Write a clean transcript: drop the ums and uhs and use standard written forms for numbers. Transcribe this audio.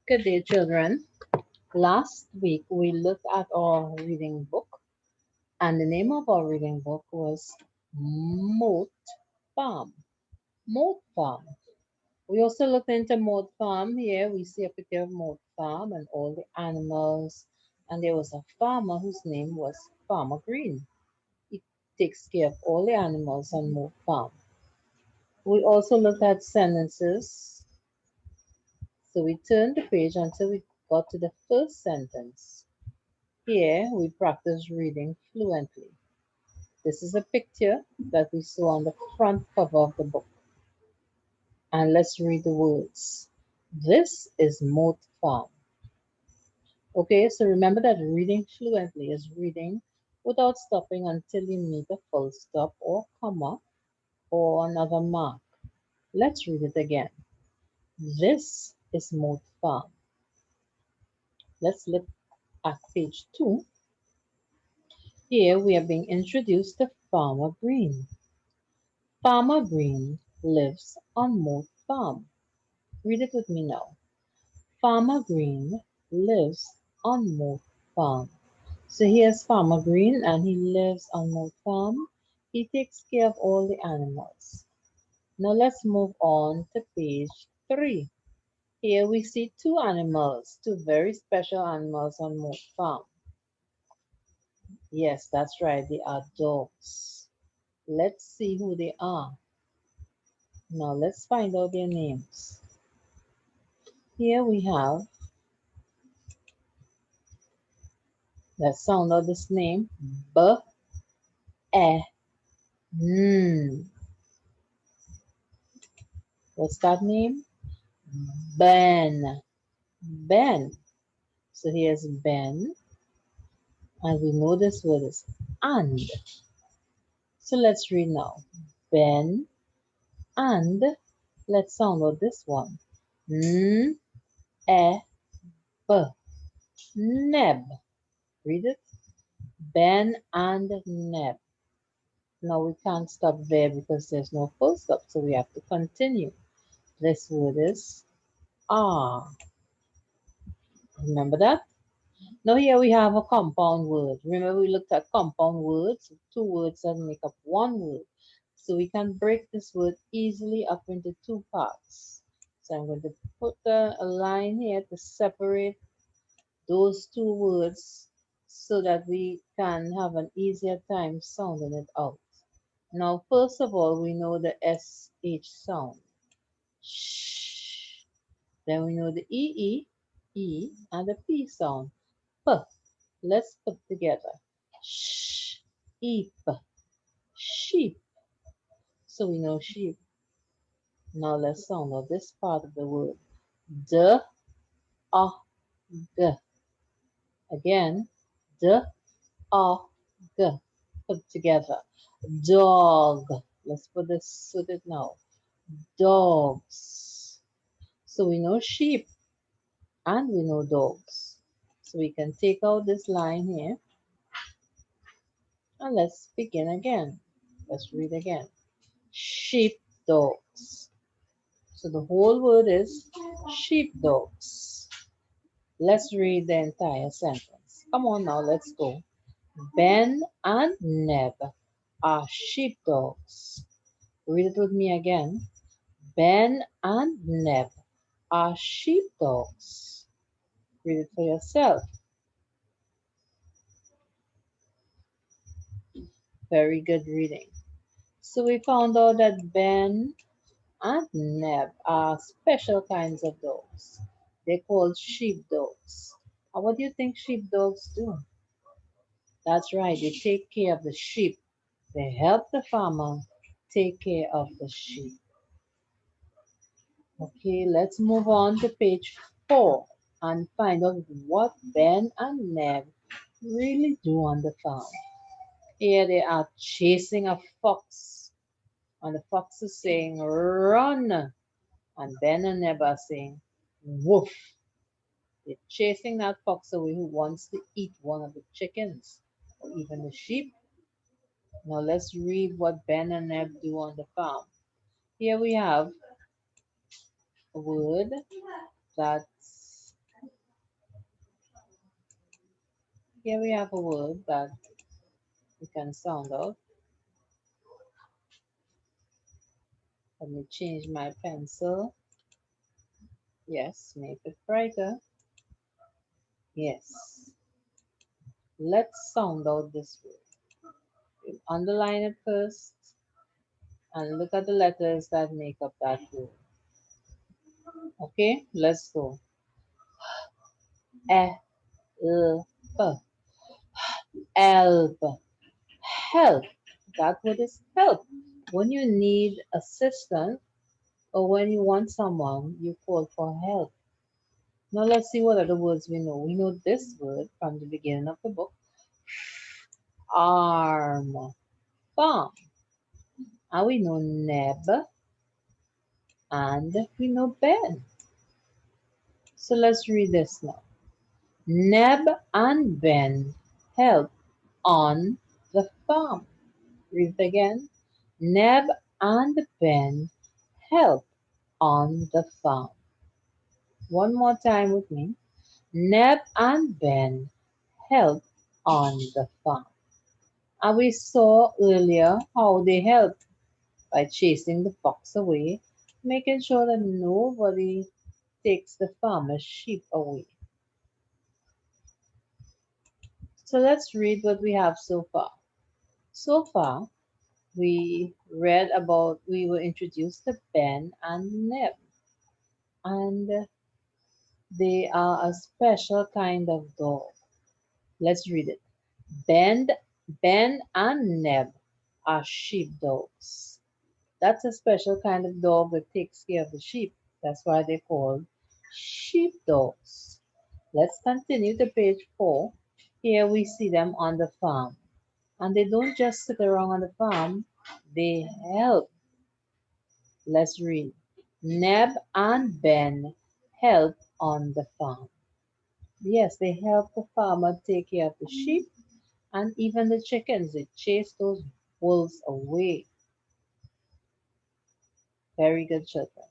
Good day, children. Last week we looked at our reading book, and the name of our reading book was Moat Farm. Moat Farm. We also looked into Moat Farm. Here we see a picture of Moat Farm and all the animals, and there was a farmer whose name was Farmer Green. He takes care of all the animals on Moat Farm. We also looked at sentences. So we turned the page until we got to the first sentence. Here we practice reading fluently. This is a picture that we saw on the front cover of the book. And let's read the words. This is Moat Farm. Okay, so remember that reading fluently is reading without stopping until you meet a full stop or comma or another mark. Let's read it again. This is Moat Farm. Let's look at page 2. Here we are being introduced to Farmer Green. Farmer Green lives on Moat Farm. Read it with me now. Farmer Green lives on Moat Farm. So here's Farmer Green and he lives on Moat Farm. He takes care of all the animals. Now let's move on to page 3. Here we see two animals, two very special animals on Moat Farm. Yes, that's right, they are dogs. Let's see who they are. Now let's find out their names. Here we have, let's sound out this name, B-E-N. What's that name? Ben. Ben. So here's Ben, and we know this word is and. So let's read now. Ben and, let's sound out this one. N-E-B. Neb. Read it. Ben and Neb. Now we can't stop there because there's no full stop, so we have to continue. This word is are. Remember that? Now here we have a compound word. Remember we looked at compound words, two words that make up one word. So we can break this word easily up into two parts. So I'm going to put a line here to separate those two words so that we can have an easier time sounding it out. Now, first of all, we know the SH sound. Shh. Then we know the E, and the P sound. P. Let's put together. Sh, eep, sheep. So we know sheep. Now let's sound out this part of the word. D, A, G. Again, D, A, G. Put together. Dog. Let's put this with it now. Dogs. So we know sheep and we know dogs. So we can take out this line here and let's begin again. Let's read again. Sheep dogs. So the whole word is sheepdogs. Let's read the entire sentence. Come on now, let's go. Ben and Neb are sheepdogs. Read it with me again. Ben and Neb are sheepdogs. Read it for yourself. Very good reading. So we found out that Ben and Neb are special kinds of dogs. They're called sheepdogs. And what do you think sheepdogs do? That's right, they take care of the sheep. They help the farmer take care of the sheep. Okay, let's move on to page 4 and find out what Ben and Neb really do on the farm. Here they are chasing a fox, and the fox is saying, run, and Ben and Neb are saying, woof. They're chasing that fox away who wants to eat one of the chickens or even the sheep. Now let's read what Ben and Neb do on the farm. Here we have a word that Here we have a word that we can sound out. Let me change my pencil. Yes, make it brighter. Yes. Let's sound out this word. We'll underline it first and look at the letters that make up that word. Okay, let's go. E, L, P. Help. Help. That word is help. When you need assistance or when you want someone, you call for help. Now let's see what other words we know. We know this word from the beginning of the book. Arm. Palm. And we know neb and we know bend. So let's read this now. Neb and Ben help on the farm. Read it again. Neb and Ben help on the farm. One more time with me. Neb and Ben help on the farm. And we saw earlier how they helped by chasing the fox away, making sure that nobody takes the farmer's sheep away. So let's read what we have so far. So far, we were introduced to Ben and Neb, and they are a special kind of dog. Let's read it. Ben, Ben and Neb are sheepdogs. That's a special kind of dog that takes care of the sheep. That's why they're called sheepdogs. Let's continue to page 4. Here we see them on the farm. And they don't just sit around on the farm, they help. Let's read. Neb and Ben help on the farm. Yes, they help the farmer take care of the sheep and even the chickens. They chase those wolves away. Very good, children.